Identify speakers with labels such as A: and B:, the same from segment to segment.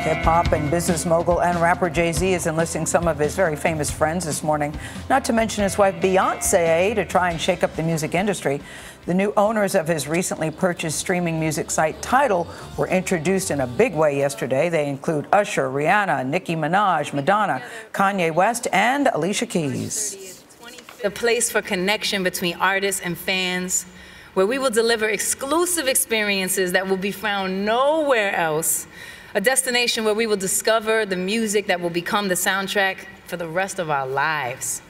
A: Hip-hop and business mogul and rapper Jay-Z is enlisting some of his very famous friends this morning, not to mention his wife Beyoncé, to try and shake up the music industry. The new owners of his recently purchased streaming music site Tidal were introduced in a big way yesterday. They include Usher, Rihanna, Nicki Minaj, Madonna, Kanye West, and Alicia Keys.
B: A place for connection between artists and fans, where we will deliver exclusive experiences that will be found nowhere else. A destination where we will discover the music that will become the soundtrack for the rest of our lives.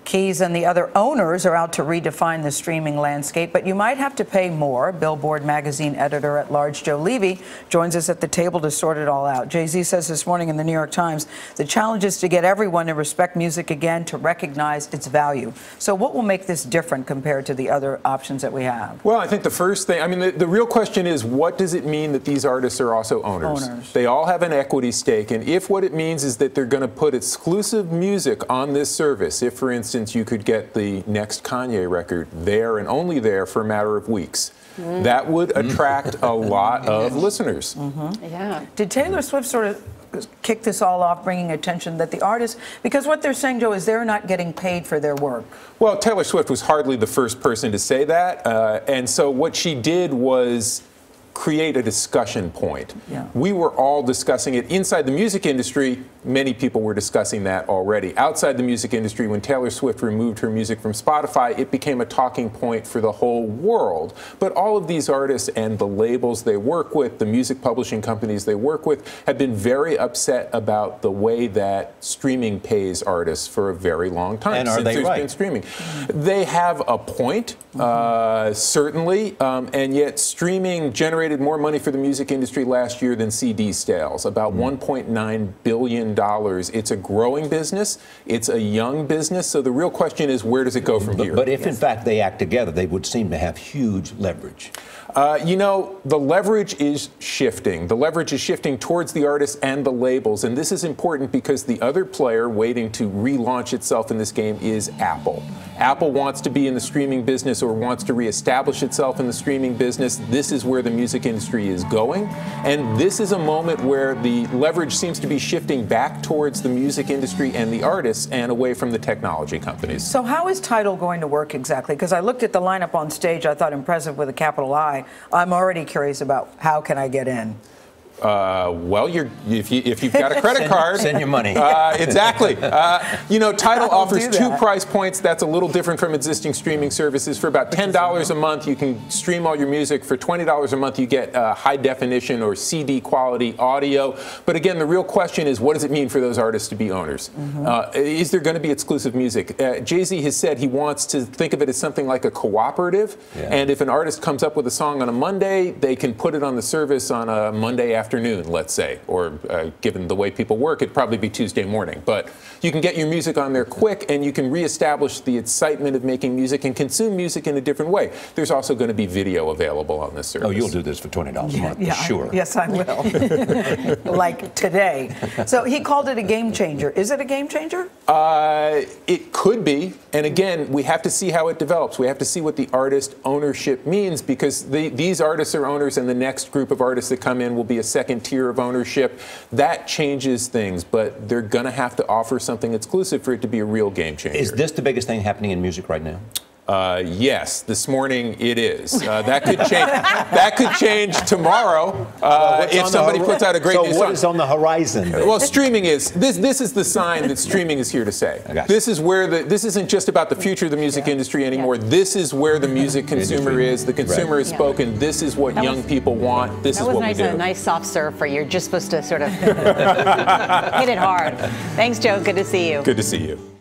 A: Keys and the other owners are out to redefine the streaming landscape, but you might have to pay more. Billboard magazine editor-at-large Joe Levy joins us at the table to sort it all out. Jay-Z says this morning in the New York Times, the challenge is to get everyone to respect music again, to recognize its value. So what will make this different compared to the other options that we have?
C: Well, I think the first thing, the real question is, what does it mean that these artists are also owners? They all have an equity stake, and if what it means is that they're going to put exclusive music on this service, if, for instance, you could get the next Kanye record there and only there for a matter of weeks. That would attract a lot of listeners.
A: Yeah. Did Taylor Swift sort of kick this all off, bringing attention that the artists, because what they're saying, Joe, is they're not getting paid for their work?
C: Well, Taylor Swift was hardly the first person to say that. And so what she did was create a discussion point.
A: Yeah.
C: We were all discussing it. Inside the music industry, many people were discussing that already. Outside the music industry, when Taylor Swift removed her music from Spotify, it became a talking point for the whole world. But all of these artists and the labels they work with, the music publishing companies they work with, have been very upset about the way that streaming pays artists for a very long time.
D: And are they right?
C: Been streaming. They have a point, certainly, and yet streaming generated more money for the music industry last year than CD sales, about $1.9 billion. It's a growing business. It's a young business. So the real question is, where does it go from here?
D: But if, in fact, they act together, they would seem to have huge leverage.
C: You know, the leverage is shifting. The leverage is shifting towards the artists and the labels. And this is important because the other player waiting to relaunch itself in this game is Apple. Apple wants to be in the streaming business or wants to reestablish itself in the streaming business. This is where the music industry is going. And this is a moment where the leverage seems to be shifting back towards the music industry and the artists and away from the technology companies.
A: So how is Tidal going to work exactly? Because I looked at the lineup on stage, I thought impressive with a capital I. I'm already curious about how can I get in?
C: Well, if you've got a credit card,
D: send your money.
C: Exactly. You know, Tidal offers two price points. That's a little different from existing streaming services. For about $10 a month, you can stream all your music. For $20 a month, you get high definition or CD quality audio. But again, the real question is, what does it mean for those artists to be owners? Is there going to be exclusive music? Jay-Z has said he wants to think of it as something like a cooperative. Yeah. And if an artist comes up with a song on a Monday, they can put it on the service on a Monday afternoon, let's say, or given the way people work, it'd probably be Tuesday morning. But you can get your music on there quick, and you can reestablish the excitement of making music and consume music in a different way. There's also going to be video available on this service.
D: Oh, you'll do this for $20 a month, for sure.
A: Yes, I will. Like today. So he called it a game changer. Is it a game changer?
C: It could be. And again, we have to see how it develops. We have to see what the artist ownership means, because these artists are owners, and the next group of artists that come in will be a second tier of ownership. That changes things, but they're going to have to offer something exclusive for it to be a real game changer.
D: Is this the biggest thing happening in music right now?
C: Yes, this morning it is. That could change. That could change tomorrow if somebody puts out a great new song.
D: So what is on the horizon?
C: Well, streaming is this is the sign that streaming is here to stay. This is where this isn't just about the future of the music industry anymore. This is where the music consumer is. The consumer has spoken. This is what young people want. This is what we do.
E: That was a nice soft serve for you. You're just supposed to sort of hit it hard. Thanks, Joe. Good to see you.
C: Good to see you.